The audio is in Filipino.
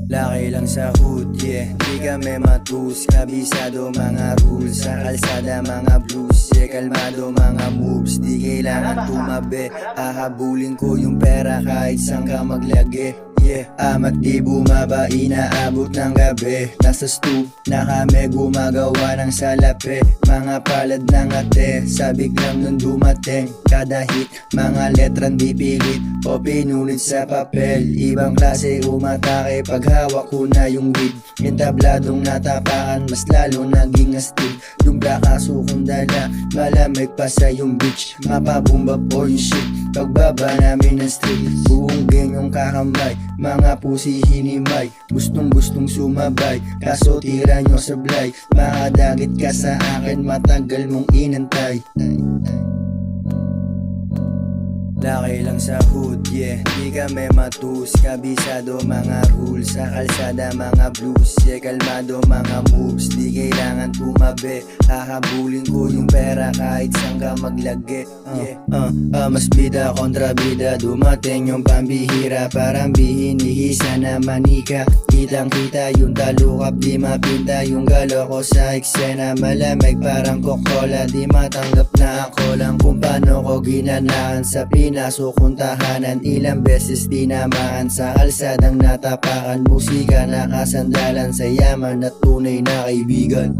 Laki lang sa hood, yeah. Di kami matus, kabisado mga rules. Sa kalsada mga blues, yeah. Kalmado mga moves, di kailangan tumabi. Hahabulin ko yung pera kahit saan ka maglagi, yeah. Amat di bumaba, inaabot ng gabi. Nasa stoop na kami gumagawa ng salapi. Mga palad ng ate, sabik lang nung dumating. Kada hit, mga letrang di pilit o pinulit sa papel. Ibang klase umatake pag hawak ko na yung weed. Yung tabladong natapakan, mas lalo naging astig. Yung brakaso kong dala, malamig pa sa yung beach. Mapabumba po yung shit pagbaba namin ng street. Buong gang yung kakambay, mga pusi hinimay. Gustong sumabay, kaso tira nyo sablay. Makadagit ka sa akin, matagal mong inantay. Laki lang sa hood, yeah. Di kami matus, kabisado mga rules. Sa kalsada mga blues, yeah. Kalmado mga moves, di kailangan tumabi. Hahabulin ko yung pera kahit saan ka maglagi, yeah. Mas bida kontra bida, dumating yung pambihira. Parang bihinihisa na manika. Kitang kita yung talukap, di mapinta yung galo ko sa eksena. Malamig parang Coca-Cola, di matanggap na ako lang kung paano ko ginanahan sa pinasok kong tahanan. Ilang beses tinamaan sa kalsadang natapakan. Musika nakasandalan sa yaman at tunay na kaibigan.